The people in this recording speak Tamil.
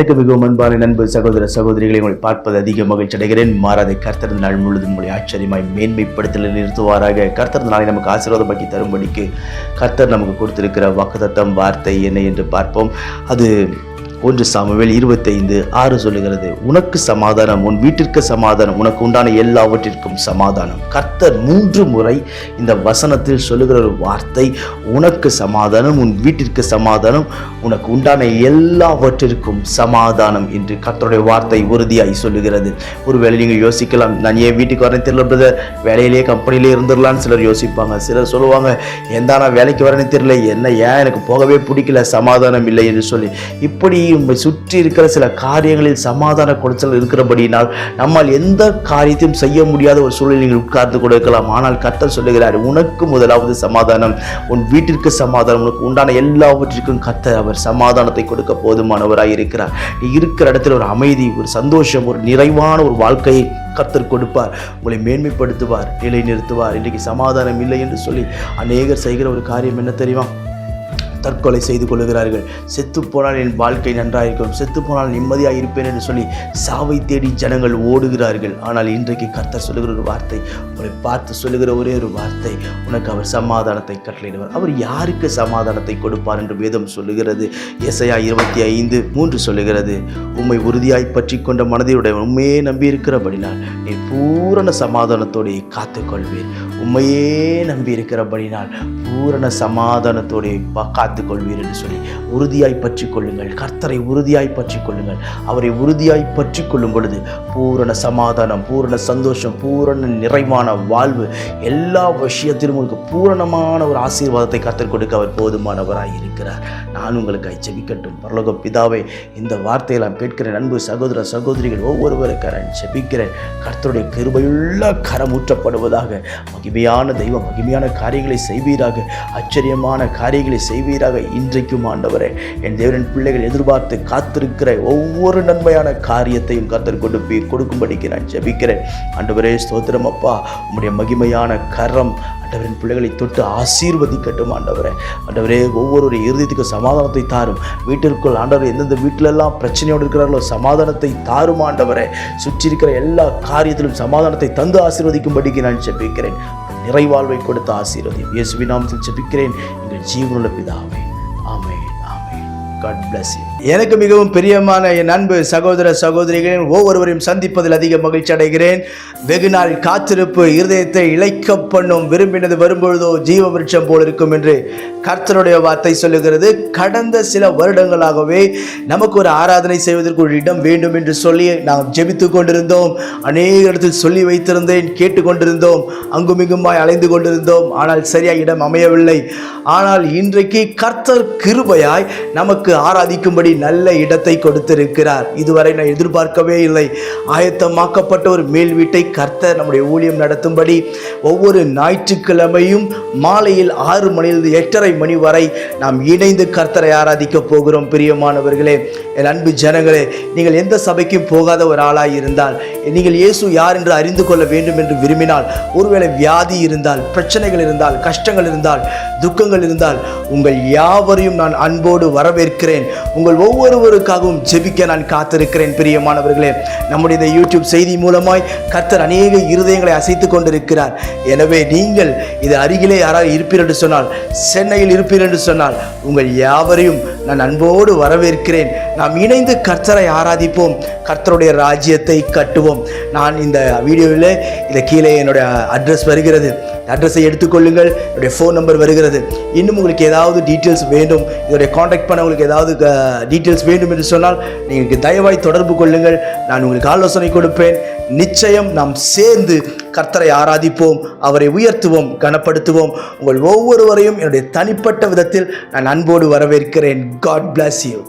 எனக்கு மிகவும் அன்பான நண்பு சகோதர சகோதரிகளை உங்களை பார்ப்பது அதிக மகிழ்ச்சி அடைகிறேன். மாறாத கர்த்தர் நாள் முழுவதும் உங்களை ஆச்சரியமாய் மேன்மைப்படுத்தலில் நிறுத்துவாராக. கர்த்தர் நாளை நமக்கு ஆசீர்வாதமாக்கி தரும்படிக்கு கர்த்தர் நமக்கு கொடுத்திருக்கிற வாக்குத்தத்தம் வார்த்தை என்ன என்று பார்ப்போம். அது 1 சாமுவேல் 25:6 சொல்லுகிறது, உனக்கு சமாதானம், உன் வீட்டிற்கு சமாதானம், உனக்கு உண்டான எல்லாவற்றிற்கும் சமாதானம். கர்த்தர் 3 முறை இந்த வசனத்தில் சொல்லுகிற ஒரு வார்த்தை, உனக்கு சமாதானம், உன் வீட்டிற்கு சமாதானம், உனக்கு உண்டான எல்லாவற்றிற்கும் சமாதானம் என்று கர்த்தருடைய வார்த்தை உறுதியாய் சொல்லுகிறது. ஒருவேளை நீங்கள் யோசிக்கலாம், நான் ஏன் வீட்டுக்கு வரேன்னு தெரியல பிரதர், வேலையிலேயே கம்பெனிலே இருந்துடலான்னு சிலர் யோசிப்பாங்க. சிலர் சொல்லுவாங்க, நான் வேலைக்கு வரேன்னு தெரியல, ஏன் எனக்கு போகவே பிடிக்கல, சமாதானம் இல்லை என்று சொல்லி. இப்படி உண்மை சுற்றி இருக்கிற சில காரியங்களில் சமாதான குறைச்சல் இருக்கிறபடினால் நம்மால் எந்த காரியத்தையும் செய்ய முடியாத ஒரு சூழலில் நீங்கள் உட்கார்ந்து கொடுக்கலாம். ஆனால் கர்த்தர் சொல்லுகிறார், உனக்கு முதலாவது சமாதானம், உன் வீட்டிற்கு சமாதானம், உனக்கு உண்டான எல்லாவற்றிற்கும் கர்த்தர் அவர் சமாதானத்தை கொடுக்க போதுமானவராய் இருக்கிறார். நீ இருக்கிற இடத்துல ஒரு அமைதி, ஒரு சந்தோஷம், ஒரு நிறைவான ஒரு வாழ்க்கையை கர்த்தர் கொடுப்பார். உங்களை மேன்மைப்படுத்துவார், நிலை நிறுத்துவார். இன்றைக்கு சமாதானம் இல்லை என்று சொல்லி அநேகர் செய்கிற ஒரு காரியம் என்ன தெரியுமா? தற்கொலை செய்து கொள்கிறார்கள். செத்து போனால் என் வாழ்க்கை நன்றாயிருக்கும், செத்து போனால் நிம்மதியாக இருப்பேன் என்று சொல்லி சாவை தேடி ஜனங்கள் ஓடுகிறார்கள். ஆனால் இன்றைக்கு கர்த்தர் சொல்லுகிற ஒரு வார்த்தை, உங்களை பார்த்து சொல்லுகிற ஒரே ஒரு வார்த்தை, உனக்கு அவர் சமாதானத்தை கட்டளையிடுவார். அவர் யாருக்கு சமாதானத்தை கொடுப்பார் என்று வேதம் சொல்லுகிறது. எசையா 25:3 சொல்லுகிறது, உம்மை உறுதியாய் பற்றி கொண்ட மனதையுடைய உண்மையே நம்பி இருக்கிறபடினால் நீ பூரண சமாதானத்தோடு காத்துக்கொள்வீர். உண்மையே நம்பி இருக்கிறபடினால் பூரண சமாதானத்தோடு காத்துக்கொள்வீர் என்று சொல்லி உறுதியாய் பற்றி கொள்ளுங்கள். கர்த்தரை உறுதியாய் பற்றி கொள்ளுங்கள். அவரை உறுதியாய் பற்றி கொள்ளும் பொழுது பூரண சமாதானம், பூரண சந்தோஷம், பூரண நிறைவான வாழ்வு, எல்லா விஷயத்திலும் உங்களுக்கு பூரணமான ஒரு ஆசீர்வாதத்தை கர்த்தர் கொடுக்க அவர் போதுமானவராய் இருக்கிறார். நான் உங்களுக்கு ஜெபிக்கட்டும். பரலோக பிதாவே, இந்த வார்த்தையை நான் கேட்கிறேன். அன்பு சகோதர சகோதரிகள் ஒவ்வொருவருக்கு நான் ஜெபிக்கிறேன். கர்த்தருடைய கிருபையுள்ள கரம் ஊற்றப்படுவதாக. மகிமையான தெய்வம் மகிமையான காரியங்களை செய்வீராக, ஆச்சரியமான காரியங்களை செய்வீராக. இன்றைக்கும் ஆண்டவரே, என் தேவனின் பிள்ளைகள் எதிர்பார்த்து காத்திருக்கிற ஒவ்வொரு நன்மையான காரியத்தையும் கர்த்தர் கொடுக்கும்படிக்கு நான் ஜெபிக்கிறேன். ஆண்டவரே ஸ்தோத்திரம் அப்பா, உம்முடைய மகிமையான கரம் ஆண்டவரின் பிள்ளைகளை தொட்டு ஆசீர்வதிக்கட்டும். ஆண்டவரே ஒவ்வொரு இருதயத்துக்கு சமாதானத்தை தாரும். வீட்டிற்குள் ஆண்டவர் எந்தெந்த வீட்டிலெல்லாம் பிரச்சனையோடு இருக்கிறார்களோ சமாதானத்தை தாரும். ஆண்டவரே சுற்றி இருக்கிற எல்லா காரியத்திலும் சமாதானத்தை தந்து ஆசீர்வதிக்கும்படிக்கு நான் ஜெபிக்கிறேன். நிறைவாழ்வை கொடுத்து ஆசீர்வதியும். இயேசுவின் நாமத்தில் ஜெபிக்கிறேன் எங்கள் ஜீவனுள்ள பிதாவே, ஆமென், ஆமென். God bless you. எனக்கு மிகவும் பிரியமான என் அன்பு சகோதர சகோதரிகளின் ஒவ்வொருவரையும் சந்திப்பதில் அதிக மகிழ்ச்சி அடைகிறேன். வெகு நாள் காத்திருப்பு இருதயத்தை இளைக்க பண்ணும், விரும்பினது வரும்பொழுதோ ஜீவ விருட்சம் போல் இருக்கும் என்று கர்த்தருடைய வார்த்தை சொல்லுகிறது. கடந்த சில வருடங்களாகவே நமக்கு ஒரு ஆராதனை செய்வதற்கு ஒரு இடம் வேண்டும் என்று சொல்லி நாம் ஜெபித்து கொண்டிருந்தோம். அநேக இடத்தில் சொல்லி வைத்திருந்தேன், கேட்டுக்கொண்டிருந்தோம், அங்குமிங்குமாய் அலைந்து கொண்டிருந்தோம். ஆனால் சரியாக இடம் அமையவில்லை. ஆனால் இன்றைக்கு கர்த்தர் கிருபையாய் நமக்கு ஆராதிக்கும்படி நல்ல இடத்தை கொடுத்திருக்கிறார். இதுவரை நான் எதிர்பார்க்கவே இல்லை. ஆயத்தமாக்கப்பட்ட ஒரு மேல் வீட்டை கர்த்தர் நம்முடைய ஊழியம் நடத்தும்படி ஒவ்வொரு ஞாயிற்றுக்கிழமையும் மாலையில் 6 மணியிலிருந்து 8:30 மணி வரை நாம் இணைந்து கர்த்தரை ஆராதிக்க போகிறோம். பிரியமானவர்களே, என் அன்பு ஜனங்களே, நீங்கள் எந்த சபைக்கும் போகாத ஒரு ஆளாய் இருந்தால், நீங்கள் இயேசு யார் என்று அறிந்து கொள்ள வேண்டும் என்று விரும்பினால், ஒருவேளை வியாதி இருந்தால், பிரச்சனைகள் இருந்தால், கஷ்டங்கள் இருந்தால், துக்கங்கள் இருந்தால், உங்கள் யாவரையும் நான் அன்போடு வரவேற்கிறேன். உங்கள் ஒவ்வொருவருக்காகவும் ஜெபிக்க நான் காத்திருக்கிறேன். பிரியமானவர்களே, நம்முடைய இந்த யூடியூப் செய்தி மூலமாய் கர்த்தர் அநேக இருதயங்களை அசைத்துக் கொண்டிருக்கிறார். எனவே நீங்கள் இது அருகிலே யாராவது இருப்பீர் என்று சொன்னால், சென்னையில் இருப்பீர் என்று சொன்னால், உங்கள் யாவரையும் நான் அன்போடு வரவேற்கிறேன். நாம் இணைந்து கர்த்தரை ஆராதிப்போம், கர்த்தருடைய ராஜ்யத்தை கட்டுவோம். நான் இந்த வீடியோவில் இதை கீழே என்னுடைய அட்ரஸ் வருகிறது, அட்ரஸை எடுத்துக்கொள்ளுங்கள். என்னுடைய ஃபோன் நம்பர் வருகிறது. இன்னும் உங்களுக்கு ஏதாவது டீட்டெயில்ஸ் வேண்டும், இதோடைய காண்டாக்ட் பண்ண உங்களுக்கு ஏதாவது டீட்டெயில்ஸ் வேண்டும் என்று சொன்னால் நீங்கள் தயவாய் தொடர்பு கொள்ளுங்கள். நான் உங்களுக்கு ஆலோசனை கொடுப்பேன். நிச்சயம் நாம் சேர்ந்து கர்த்தரை ஆராதிப்போம், அவரை உயர்த்துவோம், கனப்படுத்துவோம். உங்கள் ஒவ்வொருவரையும் என்னுடைய தனிப்பட்ட விதத்தில் நான் அன்போடு வரவேற்கிறேன். God bless you.